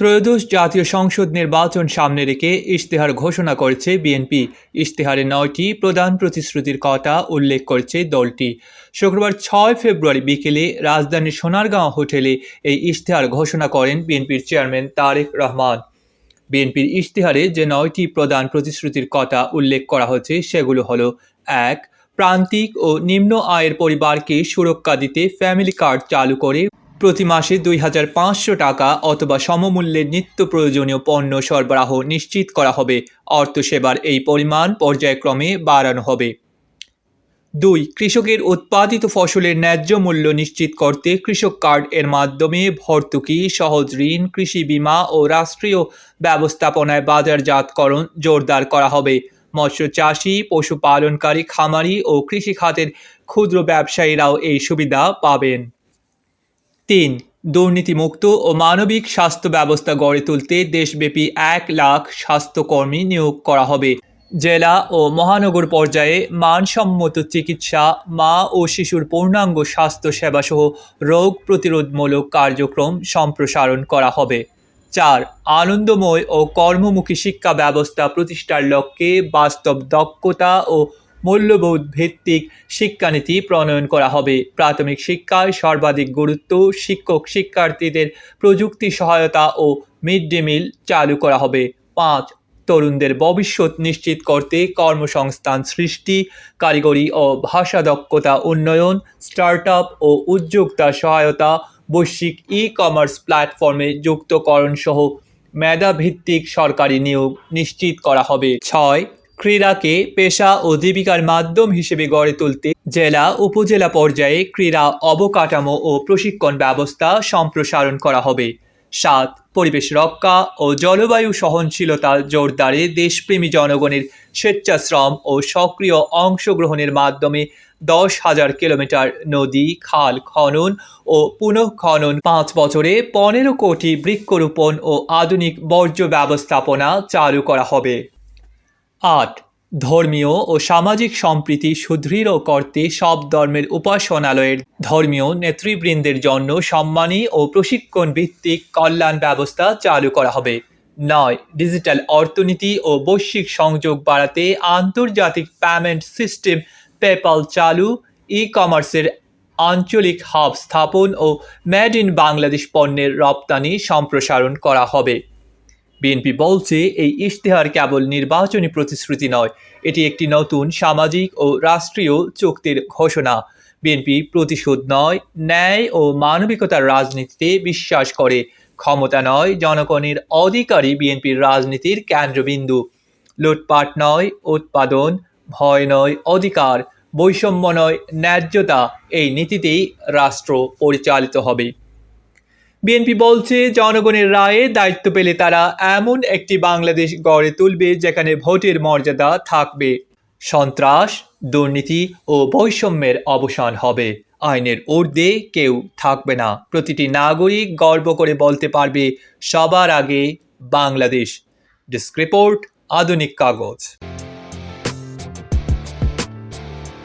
ত্রয়োদশ জাতীয় সংসদ নির্বাচন সামনে রেখে ইশতেহার ঘোষণা করেছে বিএনপি। ইশতেহারে ৯টি প্রধান প্রতিশ্রুতির কথা উল্লেখ করেছে দলটি। শুক্রবার ৬ ফেব্রুয়ারি বিকেলে রাজধানীর সোনারগাঁও হোটেলে এই ইশতেহার ঘোষণা করেন বিএনপির চেয়ারম্যান তারেক রহমান। বিএনপির ইশতেহারে যে ৯টি প্রধান প্রতিশ্রুতির কথা উল্লেখ করা হয়েছে সেগুলো হলো: ১. প্রান্তিক ও নিম্ন আয়ের পরিবারকে সুরক্ষা দিতে ফ্যামিলি কার্ড চালু করে প্রতি মাসে ২,৫০০ টাকা অথবা সমমূল্যের নিত্য প্রয়োজনীয় পণ্য সরবরাহ নিশ্চিত করা হবে। অর্থসেবার এই পরিমাণ পর্যায়ক্রমে বাড়ানো হবে। ২. কৃষকের উৎপাদিত ফসলের ন্যায্য মূল্য নিশ্চিত করতে কৃষক কার্ড এর মাধ্যমে ভর্তুকি, সহজ ঋণ, কৃষি বীমা ও রাষ্ট্রীয় ব্যবস্থাপনায় বাজারজাতকরণ জোরদার করা হবে। মৎস্য চাষী, পশুপালনকারী, খামারি ও কৃষি খাতের ক্ষুদ্র ব্যবসায়ীরাও এই সুবিধা পাবেন। ৩. দুর্নীতিমুক্ত ও মানবিক স্বাস্থ্য ব্যবস্থা গড়ে তুলতে দেশব্যাপী ১,০০,০০০ স্বাস্থ্যকর্মী নিয়োগ করা হবে। জেলা ও মহানগর পর্যায়ে মানসম্মত চিকিৎসা, মা ও শিশুর পূর্ণাঙ্গ স্বাস্থ্য সেবাসহ রোগ প্রতিরোধমূলক কার্যক্রম সম্প্রসারণ করা হবে। ৪. আনন্দময় ও কর্মমুখী শিক্ষা ব্যবস্থা প্রতিষ্ঠার লক্ষ্যে বাস্তব দক্ষতা ও মূল্যবোধ ভিত্তিক শিক্ষানীতি প্রণয়ন করা হবে। প্রাথমিক শিক্ষায় সর্বাধিক গুরুত্ব, শিক্ষক শিক্ষার্থীদের প্রযুক্তি সহায়তা ও মিড ডে মিল চালু করা হবে। ৫. তরুণদের ভবিষ্যৎ নিশ্চিত করতে কর্মসংস্থান সৃষ্টি, কারিগরি ও ভাষা দক্ষতা উন্নয়ন, স্টার্টআপ ও উদ্যোক্তা সহায়তা, বৈশ্বিক ই-কমার্স প্ল্যাটফর্মে যুক্তকরণ সহ মেধাভিত্তিক সরকারি নিয়োগ নিশ্চিত করা হবে। ৬. ক্রীড়াকে পেশা ও জীবিকার মাধ্যম হিসেবে গড়ে তুলতে জেলা উপজেলা পর্যায়ে ক্রীড়া অবকাঠামো ও প্রশিক্ষণ ব্যবস্থা সম্প্রসারণ করা হবে। ৭. পরিবেশ রক্ষা ও জলবায়ু সহনশীলতা জোরদারে দেশপ্রেমী জনগণের স্বেচ্ছাশ্রম ও সক্রিয় অংশগ্রহণের মাধ্যমে ১০,০০০ কিলোমিটার নদী খাল খনন ও পুনঃখনন, ৫ বছরে ১৫ কোটি বৃক্ষরোপণ ও আধুনিক বর্জ্য ব্যবস্থাপনা চালু করা হবে। ৮. ধর্মীয় ও সামাজিক সম্প্রীতি সুদৃঢ় করতে সব ধর্মের উপাসনালয়ের ধর্মীয় নেতৃবৃন্দের জন্য সম্মানী ও প্রশিক্ষণ ভিত্তিক কল্যাণ ব্যবস্থা চালু করা হবে। ৯. ডিজিটাল অর্থনীতি ও বৈশ্বিক সংযোগ বাড়াতে আন্তর্জাতিক পেমেন্ট সিস্টেম পেপ্যাল চালু, ই-কমার্সের আঞ্চলিক হাব স্থাপন ও মেড ইন বাংলাদেশ পণ্যের রপ্তানি সম্প্রসারণ করা হবে। বিএনপি বলছে, এই ইশতেহার কেবল নির্বাচনী প্রতিশ্রুতি নয়, এটি একটি নতুন সামাজিক ও রাষ্ট্রীয় চুক্তির ঘোষণা। বিএনপি প্রতিশোধ নয়, ন্যায় ও মানবিকতার রাজনীতিতে বিশ্বাস করে। ক্ষমতা নয়, জনগণের অধিকারই বিএনপির রাজনীতির কেন্দ্রবিন্দু। লুটপাট নয়, উৎপাদন; ভয় নয়, অধিকার; বৈষম্য নয়, ন্যায্যতা। এই নীতিতেই রাষ্ট্র পরিচালিত হবে। বিএনপি বলছে, জনগণের রায়ে দায়িত্ব পেলে তারা এমন একটি বাংলাদেশ গড়ে তুলবে যেখানে ভোটের মর্যাদা থাকবে, সন্ত্রাস, দুর্নীতি ও বৈষম্যের অবসান হবে, আইনের ঊর্ধ্বে কেউ থাকবে না, প্রতিটি নাগরিক গর্ব করে বলতে পারবে সবার আগে বাংলাদেশ। ডেস্ক রিপোর্ট, আধুনিক কাগজ।